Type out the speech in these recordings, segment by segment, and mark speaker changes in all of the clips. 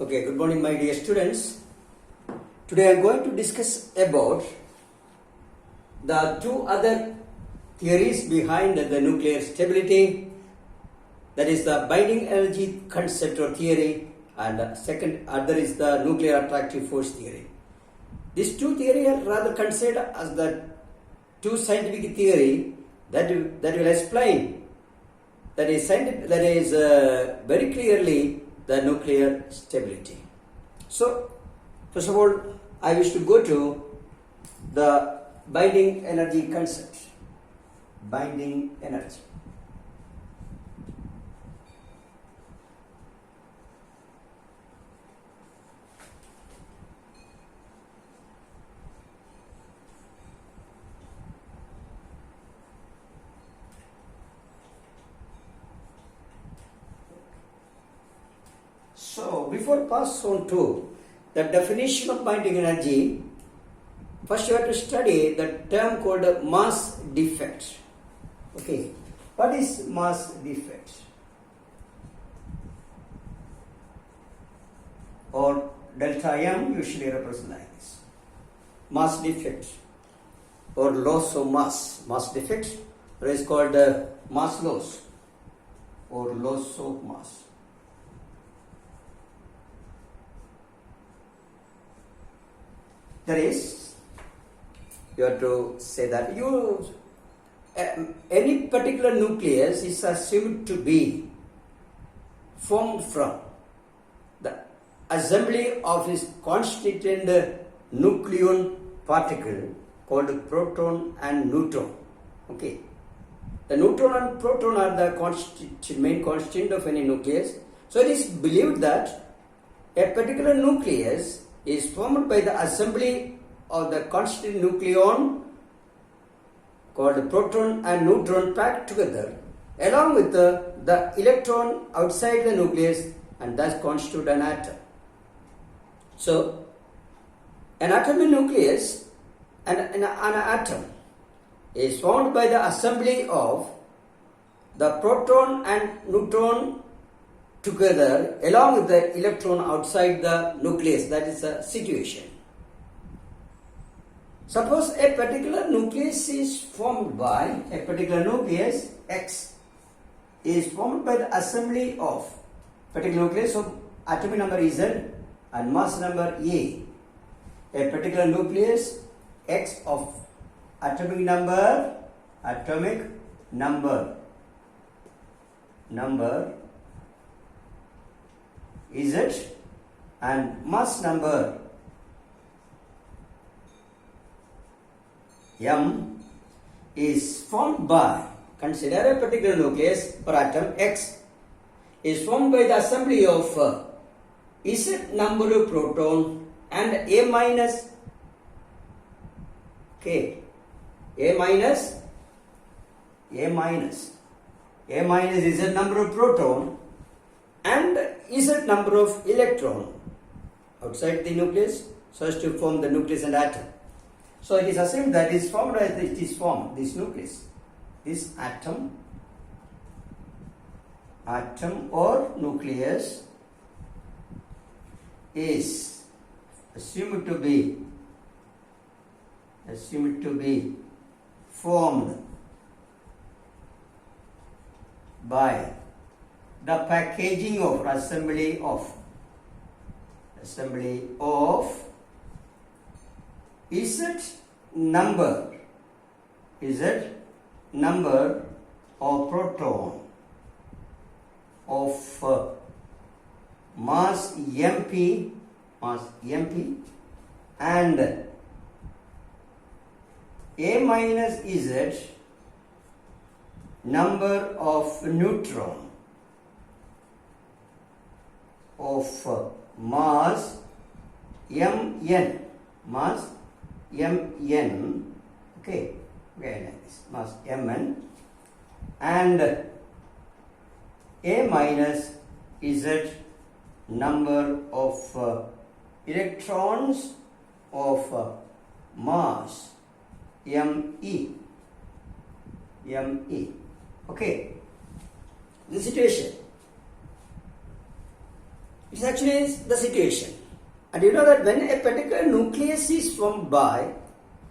Speaker 1: Okay, good morning my dear students. Today I am going to discuss about the two other theories behind the nuclear stability, that is the binding energy concept or theory, and second other is the nuclear attractive force theory. These two theories are rather considered as the two scientific theory that will explain that is very clearly the nuclear stability. So, first of all, I wish to go to the binding energy concept. Binding energy. So, before pass on to the definition of binding energy, first you have to study the term called mass defect. Okay, what is mass defect? Or delta M usually represents like this. Mass defect or loss of mass. Mass defect is called mass loss or loss of mass. That is, you have to say that any particular nucleus is assumed to be formed from the assembly of its constituent nucleon particle called proton and neutron. Okay, the neutron and proton are the main constituent of any nucleus. So it is believed that a particular nucleus is formed by the assembly of the constituent nucleon called proton and neutron packed together along with the electron outside the nucleus, and thus constitute an atom. So, an atomic nucleus and an atom is formed by the assembly of the proton and neutron together along with the electron outside the nucleus. That is the situation. Suppose a particular nucleus is formed by a particular nucleus X is formed by the assembly of particular nucleus of atomic number Z and mass number A. A particular nucleus X of atomic number Z and mass number M is formed by, consider a particular nucleus or atom X is formed by the assembly of Z number of proton and A minus Z number of proton and Z number of electron outside the nucleus so as to form the nucleus and atom. So it is assumed that it is formed as it is formed, this nucleus, this atom or nucleus is assumed to be formed by the packaging of assembly of Z number of proton of mass MP and A minus Z number of neutron of mass Mn, okay, very nice, mass Mn and A minus Z number of electrons of mass Me. Okay, the situation. It's This actually is the situation. And you know that when a particular nucleus is formed by,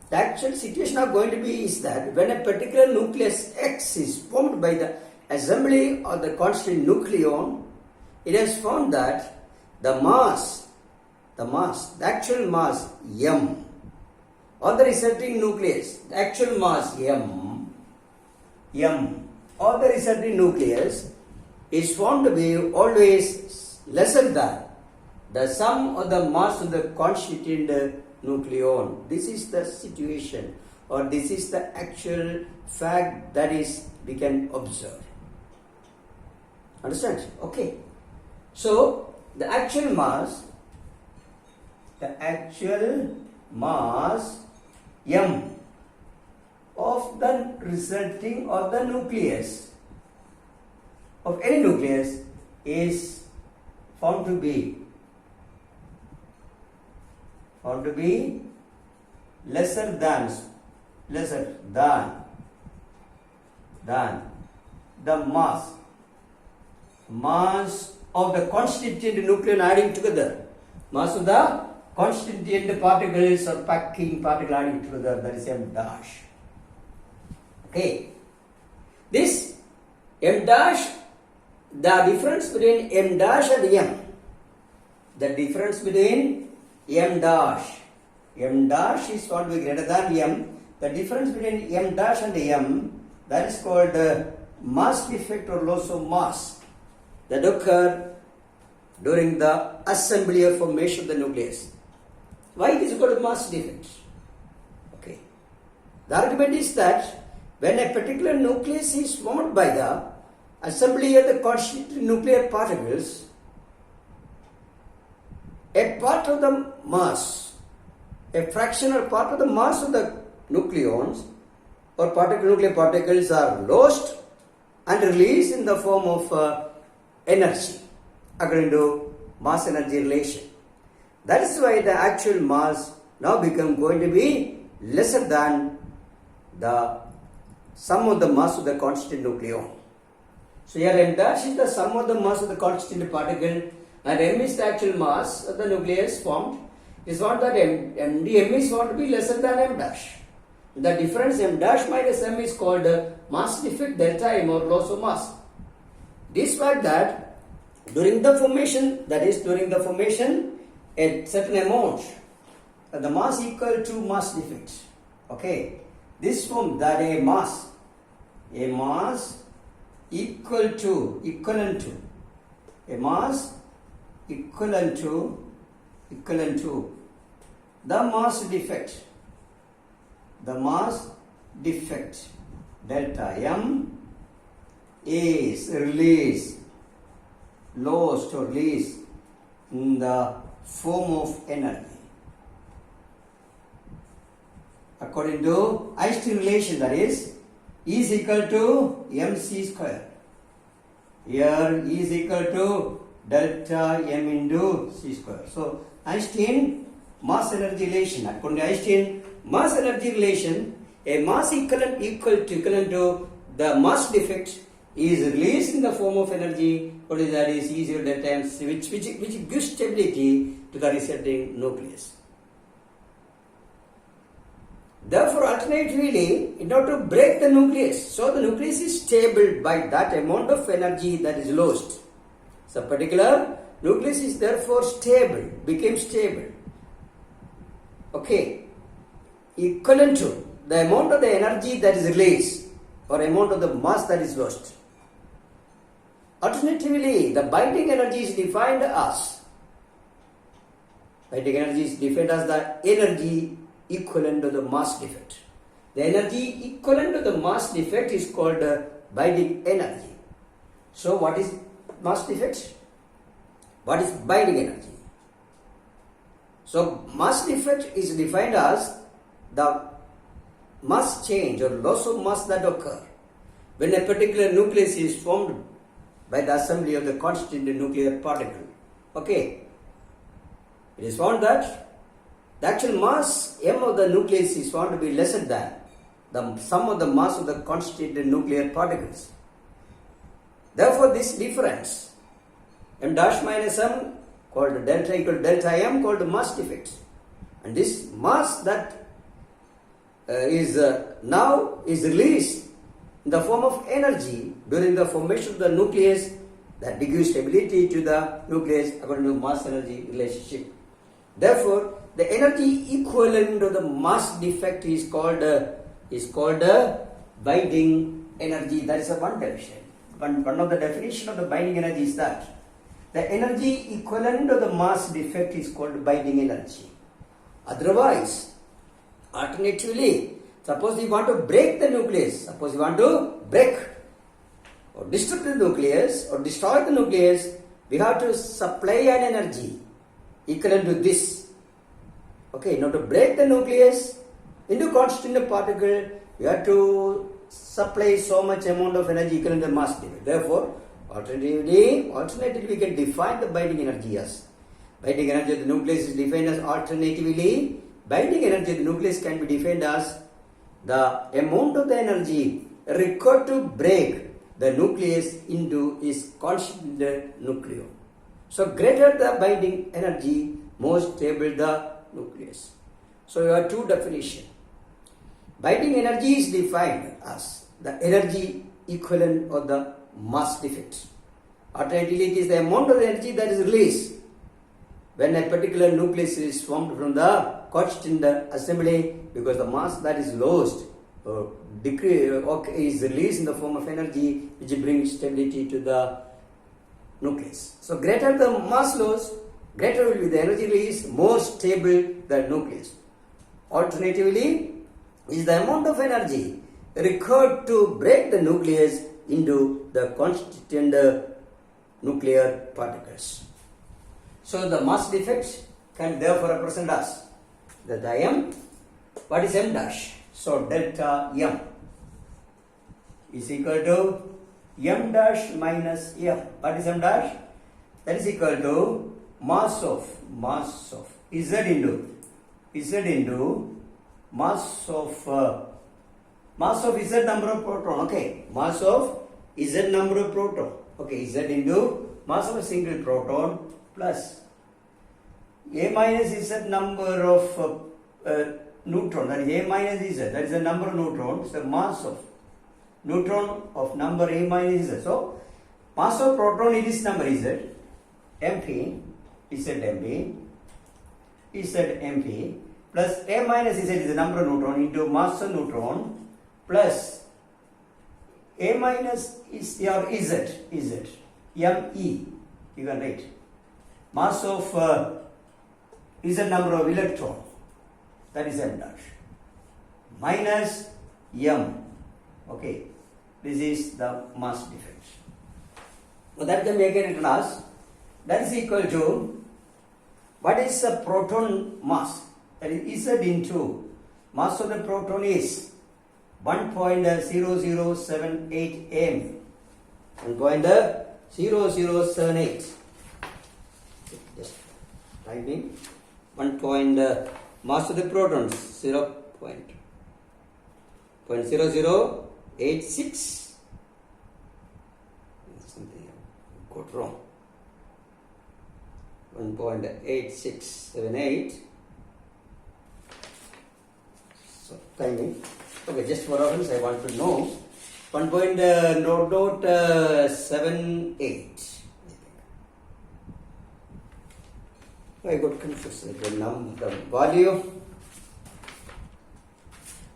Speaker 1: the actual situation are going to be is that when a particular nucleus X is formed by the assembly of the constituent nucleon, it has found that the actual mass M of the resulting nucleus, the actual mass M of the resulting nucleus is found to be always lesser than the sum of the mass of the constituent nucleon. This is the situation, or this is the actual fact that is we can observe. Understand? Okay. So the actual mass M of the resulting of the nucleus of any nucleus is found to be lesser than the mass of the constituent nucleon adding together, mass of the constituent particles or packing particle adding together, that is M dash. Okay, this M dash, the difference between M dash and M, the difference between M dash is found to be greater than M. The difference between M dash and M, that is called mass defect or loss of mass that occur during the assembly or formation of the nucleus. Why it is called mass defect? Okay. The argument is that when a particular nucleus is formed by the assembly of the constituent nuclear particles, a part of the mass, a fractional part of the mass of the nucleons or nuclear particles are lost and released in the form of energy according to mass energy relation. That is why the actual mass now going to be lesser than the sum of the mass of the constituent nucleon. So here M dash is the sum of the mass of the constituent particle, and M is the actual mass of the nucleus formed. Is found that M is found to be lesser than M dash. The difference M dash minus M is called mass defect delta M or loss of mass. This fact that during the formation, a certain amount, the mass equal to mass defect. Okay, this form that a mass equivalent to the mass defect delta M is lost or released in the form of energy. According to Einstein relation, that is E is equal to mc square. Here E is equal to delta M into c square. So Einstein mass energy relation. According to Einstein mass energy relation, a mass equivalent to the mass defect is released in the form of energy. What is that? Is E zero delta M c, which gives stability to the resulting nucleus. Therefore, alternatively, in order to break the nucleus, so the nucleus is stable by that amount of energy that is lost. So, particular nucleus is therefore became stable. Okay, equivalent to the amount of the energy that is released or amount of the mass that is lost. Alternatively, the binding energy is defined as the energy equivalent to the mass defect. The energy equivalent to the mass defect is called binding energy. So what is mass defect? What is binding energy? So mass defect is defined as the mass change or loss of mass that occur when a particular nucleus is formed by the assembly of the constituent nuclear particle. Okay, it is found that the actual mass M of the nucleus is found to be lesser than the sum of the mass of the constituent nuclear particles. Therefore, this difference M dash minus M called delta equal to delta M called the mass defect. And this mass that is now is released in the form of energy during the formation of the nucleus that gives stability to the nucleus according to mass energy relationship. Therefore, the energy equivalent of the mass defect is called binding energy. That is a one definition. One of the definition of the binding energy is that the energy equivalent of the mass defect is called binding energy. Otherwise, alternatively, suppose we want to break the nucleus, suppose we want to break or disrupt the nucleus or destroy the nucleus, we have to supply an energy equivalent to this. Okay, now to break the nucleus into constant particle, we have to supply so much amount of energy equivalent to the mass defect. Therefore, alternatively, we can define the binding energy as binding energy of the nucleus is defined as alternatively. Binding energy of the nucleus can be defined as the amount of the energy required to break the nucleus into its constituent nucleus. So, greater the binding energy, more stable the nucleus. So, you have two definitions. Binding energy is defined as the energy equivalent of the mass defect. Alternatively, it is the amount of energy that is released when a particular nucleus is formed from the constituent assembly, because the mass that is lost or is released in the form of energy which brings stability to the nucleus. So, greater the mass loss, greater will be the energy release, more stable the nucleus. Alternatively, is the amount of energy required to break the nucleus into the constituent nuclear particles. So, the mass defect can therefore represent as delta M. What is M dash? So, delta M is equal to M dash minus M. What is M dash? That is equal to mass of Z into mass of Z number of proton. Okay, mass of Z number of proton. Okay, Z into mass of a single proton plus A minus Z number of neutron. That is A minus Z. That is the number of neutrons. The mass of neutron of number A minus Z. So, mass of proton is this number Z. MP plus A minus Z is the number of neutron into mass of neutron plus A minus is your Z ME, you can write mass of Z number of electron, that is M dash, minus M. Okay, this is the mass defect. So that can be again written as, that is equal to, what is the proton mass? That is Z into mass of the proton is 1.0078 m. 1.0078. Just type in mass of the protons 0.0086. Something got wrong. 1.8678. So timing. Okay, just for reference, I want to know 1.78. I got confused. The value,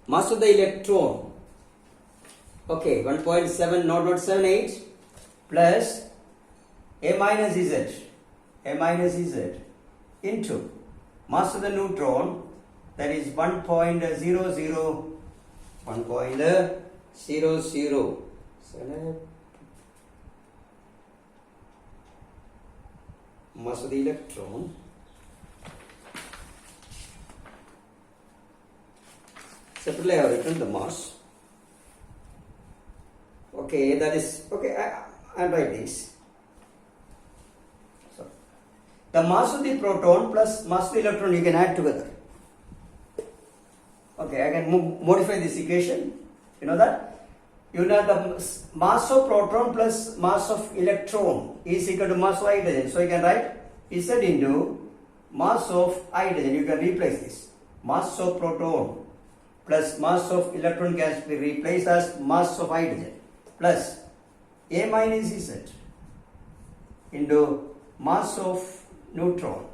Speaker 1: mass of the electron. Okay, 1.70078 plus A minus Z into mass of the neutron, that is 1.00 mass of the electron separately I have written the mass. Okay, that is okay. I'll write this. So the mass of the proton plus mass of the electron you can add together. Okay, I can modify this equation. You know that? You know the mass of proton plus mass of electron is equal to mass of hydrogen. So you can write Z into mass of hydrogen. You can replace this. Mass of proton plus mass of electron can be replaced as mass of hydrogen plus A minus Z into mass of neutron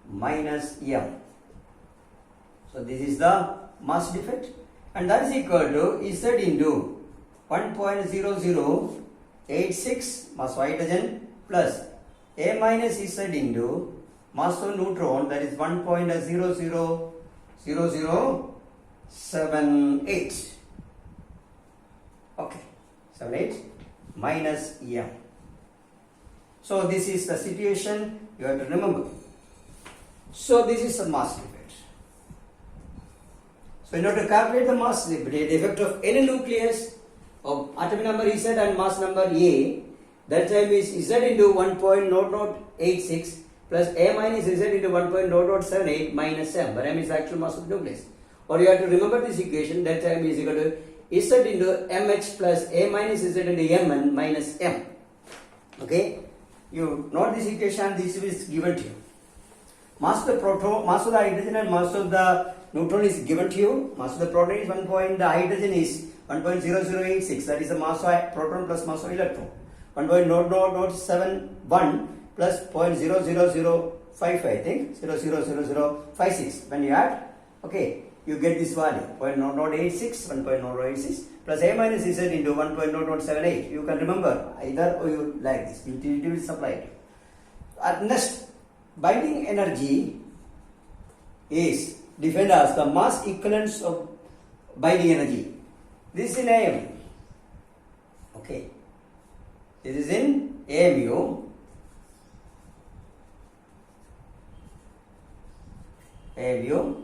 Speaker 1: minus M. So this is the mass defect, and that is equal to Z into 1.0086 mass of hydrogen plus A minus Z into mass of neutron, that is 1.000078. Okay, 78 minus M. So this is the situation you have to remember. So this is the mass defect. So in order to calculate the mass defect of any nucleus of atomic number Z and mass number A, that time is Z into 1.0086 plus A minus Z into 1.0078 minus M, where M is the actual mass of the nucleus. Or you have to remember this equation, that time is equal to Z into MH plus A minus Z into Mn minus M. Okay, you note this equation, this is given to you. Mass of the proton, mass of the hydrogen and mass of the neutron is given to you. Mass of the proton is 1 point, the hydrogen is 1.0086, that is the mass of proton plus mass of electron. 1.0071 plus 0.00055, I think, 0.00056. When you add, okay, you get this value, 0.0086, 1.0086 plus A minus Z into 1.0078. You can remember either or you like this, it will supply it. Next, binding energy is defined as the mass equivalence of binding energy. This is in AMU. Okay. This is in AMU. AMU.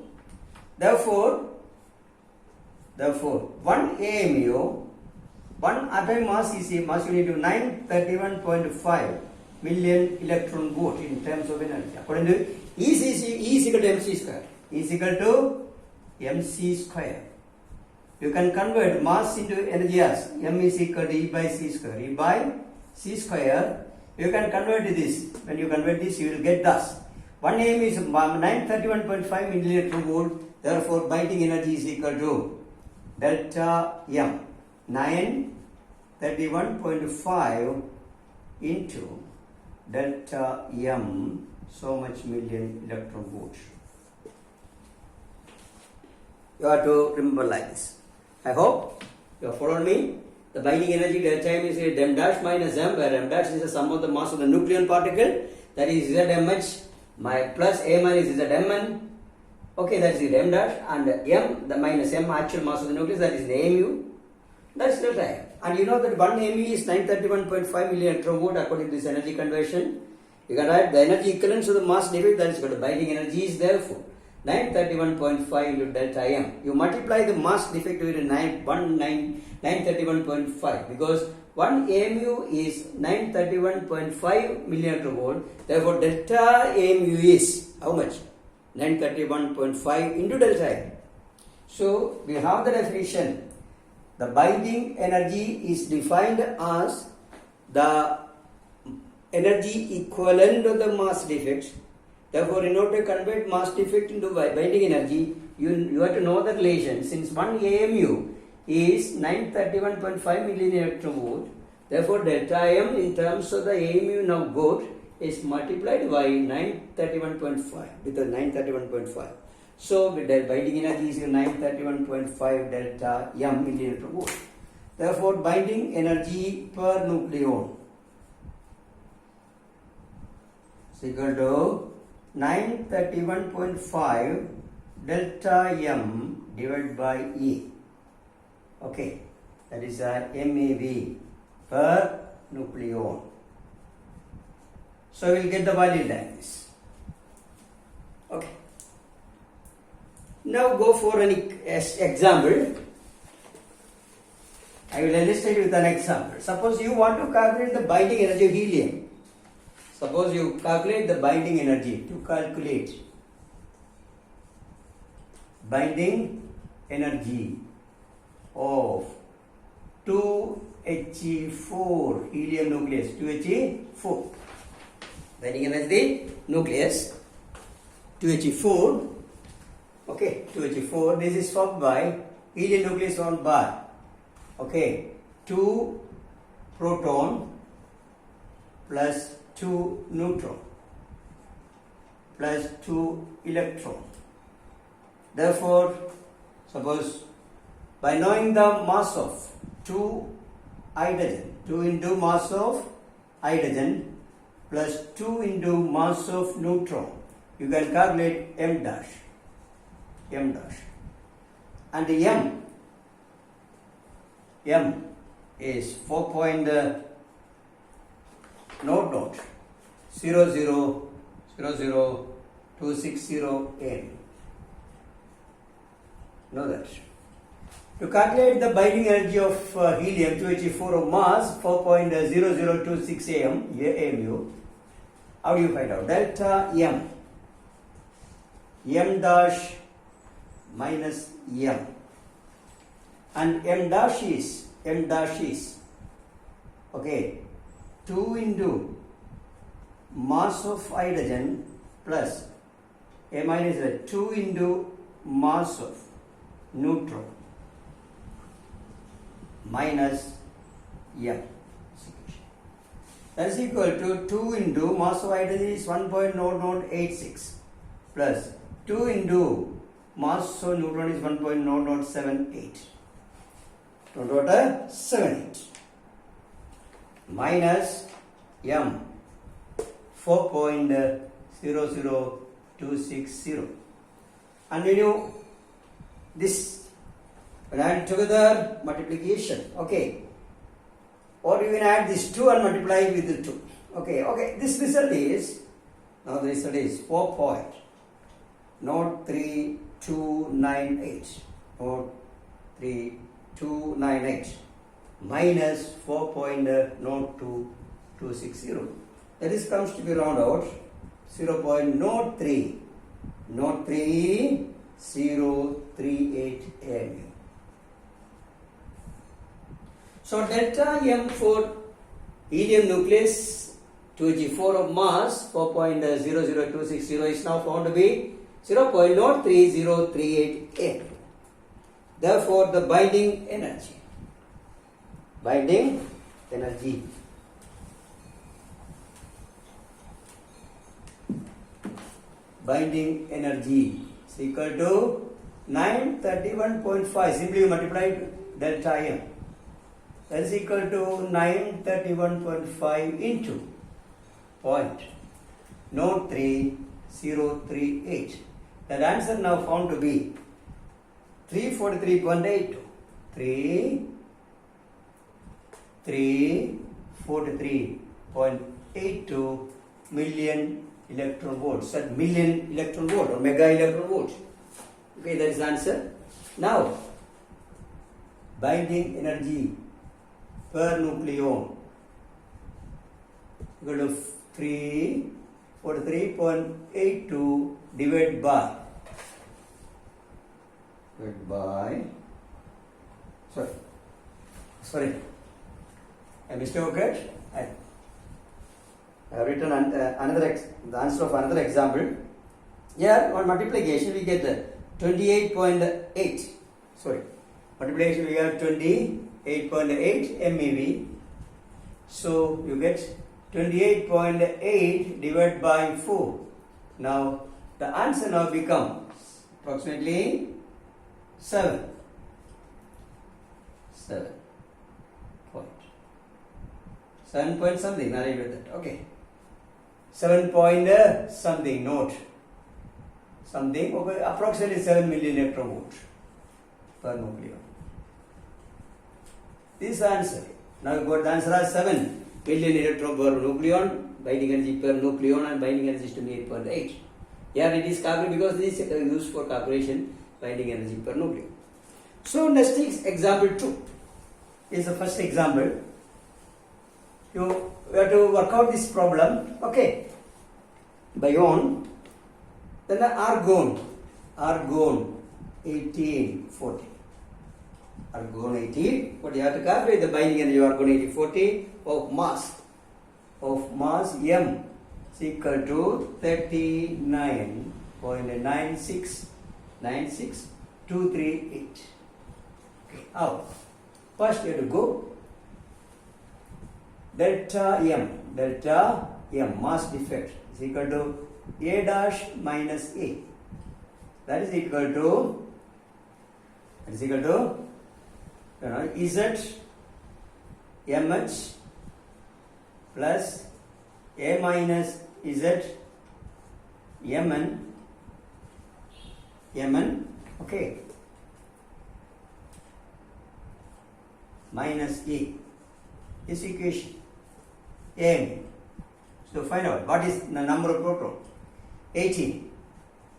Speaker 1: Therefore, 1 AMU, 1 atomic mass is a mass unit of 931.5 million electron volt in terms of energy. According to E is equal to mc square. E is equal to mc square. You can convert mass into energy as m is equal to E by c square. E by c square. You can convert this. When you convert this, you will get thus. 1 AM is 931.5 millielectron volt. Therefore, binding energy is equal to delta M. 931.5 into delta M, so much million electron volts. You have to remember like this. I hope you have followed me. The binding energy delta M is m dash minus m, where m dash is the sum of the mass of the nucleon particle, that is ZMH plus A minus ZMN. Okay, that is the m dash, and m, the minus m actual mass of the nucleus, that is the AMU. That is delta M. And you know that 1 AMU is 931.5 million electron volt according to this energy conversion. You can write the energy equivalence of the mass defect, that is called the binding energy, is therefore 931.5 into delta M. You multiply the mass defect with 931.5 because 1 AMU is 931.5 million volt. Therefore, delta AMU is how much? 931.5 into delta M. So, we have the definition. The binding energy is defined as the energy equivalent of the mass defect. Therefore, in order to convert mass defect into binding energy, you have to know the relation. Since 1 AMU is 931.5 million electron volt, therefore delta M in terms of the AMU now got is multiplied by 931.5 with the 931.5. So, with the binding energy is 931.5 delta M million electron volt. Therefore, binding energy per nucleon is equal to 931.5 delta M divided by E. Okay, that is MeV per nucleon. So we will get the value like this. Okay. Now go for an example. I will illustrate with an example. Suppose you want to calculate the binding energy of helium. Suppose you calculate the binding energy. To calculate binding energy of 2He4 helium nucleus, 2He4. Binding energy, the nucleus. 2He4. Okay, 2He4. This is formed by helium nucleus formed by. Okay, 2 proton plus 2 neutron plus 2 electron. Therefore, suppose by knowing the mass of 2 hydrogen, 2 into mass of hydrogen plus 2 into mass of neutron, you can calculate m dash. And m is 4.0000000000 260 m. Know that. To calculate the binding energy of helium 2He4 of mass 4.0026 AMU, how do you find out? Delta m dash minus m, and m dash is okay, 2 into mass of hydrogen plus a minus 2 into mass of neutron minus m. That is equal to 2 into mass of hydrogen is 1.0086 plus 2 into mass of neutron is 1.0078. 1.78 minus m 4.00260. And when you this when add together multiplication, okay, or you can add this 2 and multiply with the 2. Okay, this result is, now the result is 4.03298 minus 4.02260. That is comes to be round out 0.03038 AMU. So delta M for helium nucleus 2He4 of mass 4.00260 is now found to be 0.03038 AMU. Therefore, the binding energy is equal to 931.5. Simply you multiply delta M. That is equal to 931.5 into 0.03038. That answer now found to be 343.82. 343.82 million electron volts. That million electron volt or mega electron volt. Okay, that is the answer. Now, binding energy per nucleon equal to 343.82 divided by sorry, a mistake occurred. I have written the answer of another example. Here on multiplication we get 28.8. Sorry, multiplication we have 28.8 MeV. So you get 28.8 divided by 4. Now the answer now becomes approximately 7 point something. Narrate with that. Okay, 7 point something note something. Okay, approximately 7 million electron volt per nucleon. This answer. Now you got the answer as 7 million electron per nucleon. Binding energy per nucleon and binding energy is 28.8. Here it is calculated because this is used for calculation binding energy per nucleon. So next is example 2. Is the first example. You have to work out this problem. Okay. Bion, then the argon 1840. Argon 1840. You have to calculate the binding energy of argon 1840 of mass M is equal to 39.96238. Okay, now first we have to go delta m mass defect is equal to A dash minus A. That is equal to Z mh plus A minus Z mn, okay, minus E. This equation M. So find out what is the number of proton. 18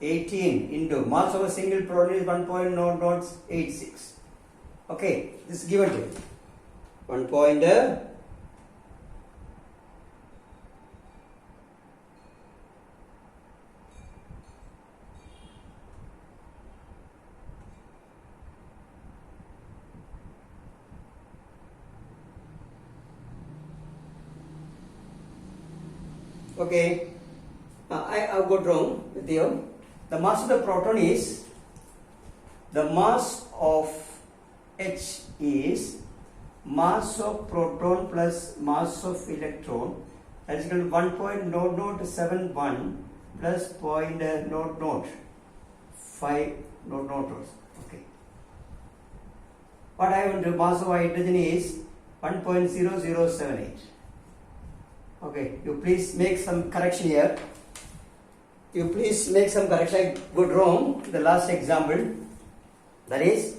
Speaker 1: into mass of a single proton is 1.086. Okay, this is given to you. 1 point. Okay, I have got wrong with you. The mass of the proton is, the mass of H is mass of proton plus mass of electron, that is equal to 1.0071 plus 0.005 okay. What I want to mass of hydrogen is 1.0078. Okay, you please make some correction here. I got wrong the last example. That is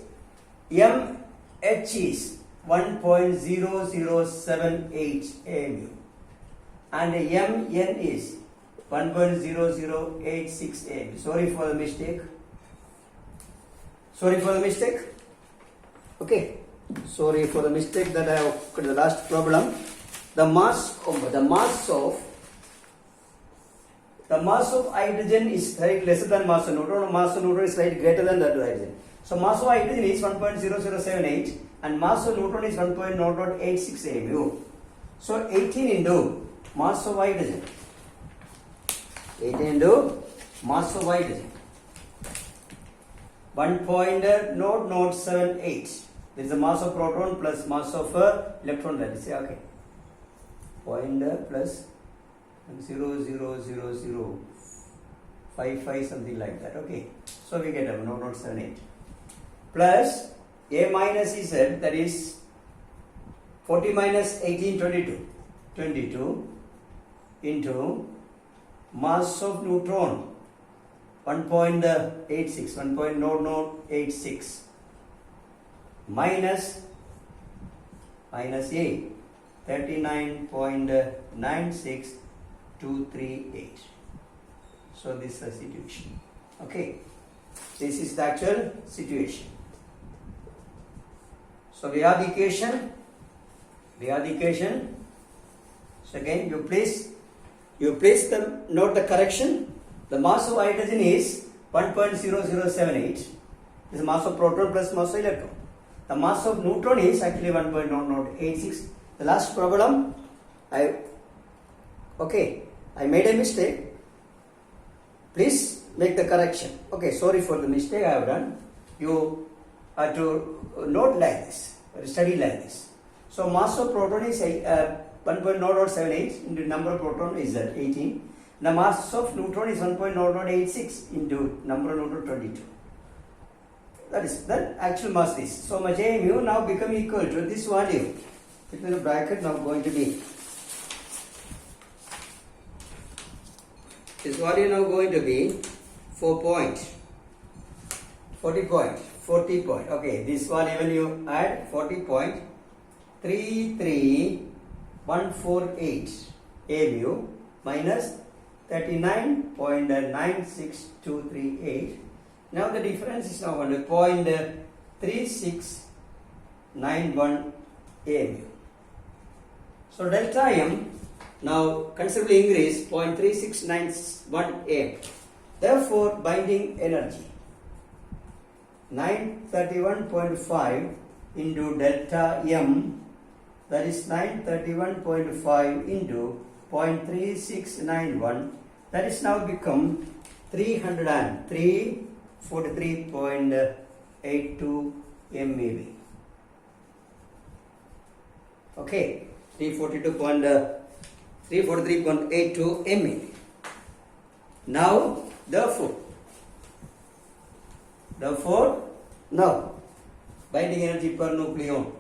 Speaker 1: mh is 1.0078 AMU and mn is 1.0086 AMU. Sorry for the mistake. Okay, sorry for the mistake that I have got the last problem. The mass of hydrogen is slightly lesser than mass of neutron. Mass of neutron is slightly greater than that of hydrogen. So mass of hydrogen is 1.0078 and mass of neutron is 1.086 AMU. So 18 into mass of hydrogen. 1.0078. There is the mass of proton plus mass of electron. That is okay. Plus 0.00055 something like that. Okay, so we get 0.78 plus A minus Z, that is 40 minus 18, 22 into mass of neutron 1.086 minus A 39.96238. So this is the situation. Okay, this is the actual situation. So we have the equation. So again, you place the note the correction. The mass of hydrogen is 1.0078. This is mass of proton plus mass of electron. The mass of neutron is actually 1.0086. The last problem, I made a mistake. Please make the correction. Okay, sorry for the mistake I have done. You have to note like this, study like this. So mass of proton is 1.0078 into number of proton is 18. The mass of neutron is 1.0086 into number of neutron 22. That is the actual mass is. So much AMU now become equal to this value. Between the bracket now going to be, this value now going to be 40 point. Okay, this value when you add 40.33148 AMU minus 39.96238. Now the difference is now 0.3691 AMU. So delta M now considerably increased 0.3691 AM. Therefore, binding energy 931.5 into delta M, that is 931.5 into 0.3691. That is now become 343.82 MeV. Okay, 343.82 MeV. Now, therefore, now, binding energy per nucleon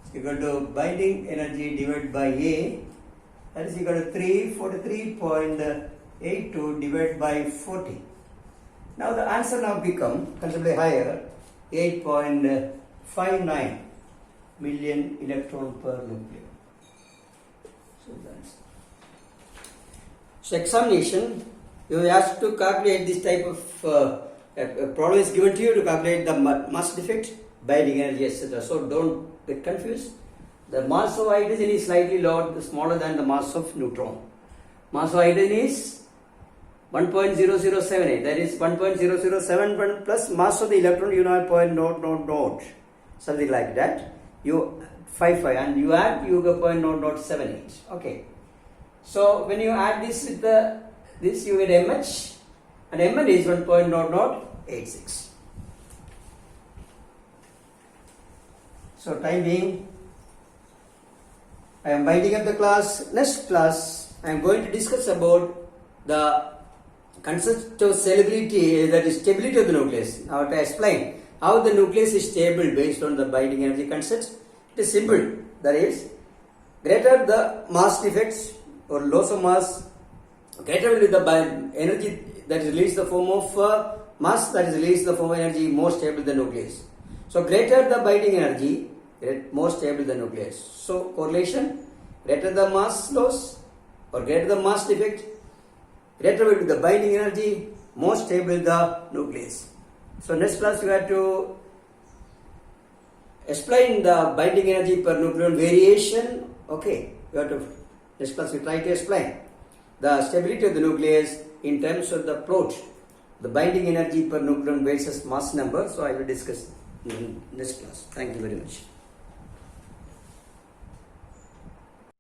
Speaker 1: is equal to binding energy divided by A, that is equal to 343.82 divided by 40. Now the answer now become considerably higher, 8.59 million electron per nucleon. So examination, you asked to calculate this type of problem is given to you to calculate the mass defect, binding energy, etc. So don't get confused. The mass of hydrogen is slightly lower, smaller than the mass of neutron. Mass of hydrogen is 1.0078, that is 1.007 plus mass of the electron, you know, 0.000, something like that. You 55 and you add, you get 0.0078. Okay. So when you add this with this, you get mH, and Mn is 1.0086. So time being, I am winding up the class. Next class, I am going to discuss about the concept of stability, that is stability of the nucleus. Now to explain how the nucleus is stable based on the binding energy concept. It is simple. That is, greater the mass defects or loss of mass, greater will be the energy that is released in the form of mass that is released in the form of energy, more stable the nucleus. So greater the binding energy, more stable the nucleus. So correlation, greater the mass loss or greater the mass defect, greater will be the binding energy, more stable the nucleus. So next class you have to explain the binding energy per nucleon variation. Okay, you have to, next class we try to explain the stability of the nucleus in terms of the plot, the binding energy per nucleon versus mass number. So I will discuss in next class. Thank you very much.